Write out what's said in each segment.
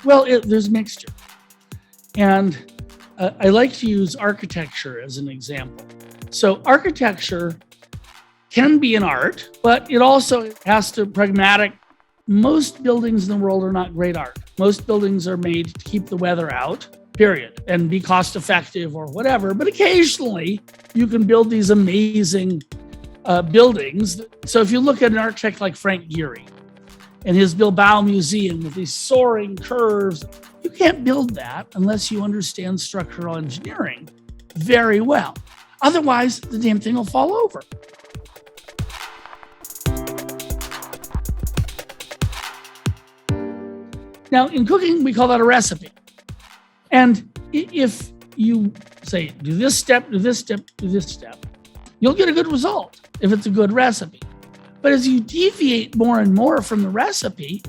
Well, there's mixture. And I like to use architecture as an example. So architecture can be an art, but it also has to pragmatic. Most buildings in the world are not great art. Most buildings are made to keep the weather out, period, and be cost effective or whatever. But occasionally you can build these amazing buildings. So if you look at an architect like Frank Gehry and his Bilbao Museum with these soaring curves, you can't build that unless you understand structural engineering very well. Otherwise, the damn thing will fall over. Now, in cooking, we call that a recipe. And if you say, do this step, do this step, do this step, you'll get a good result if it's a good recipe. But as you deviate more and more from the recipe,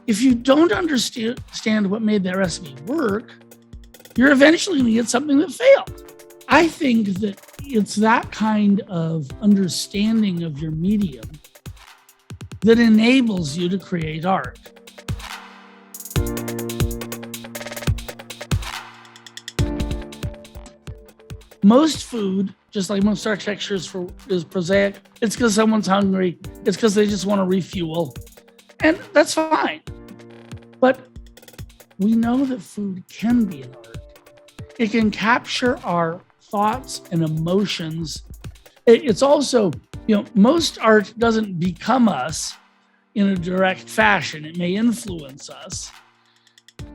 if you don't understand what made that recipe work, you're eventually going to get something that failed. I think that it's that kind of understanding of your medium that enables you to create art. Most food, just like most architecture, is prosaic. It's because someone's hungry. It's because they just want to refuel. And that's fine. But we know that food can be an art. It can capture our thoughts and emotions. It's also, most art doesn't become us in a direct fashion. It may influence us.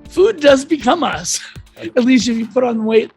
Food does become us, at least if you put on weight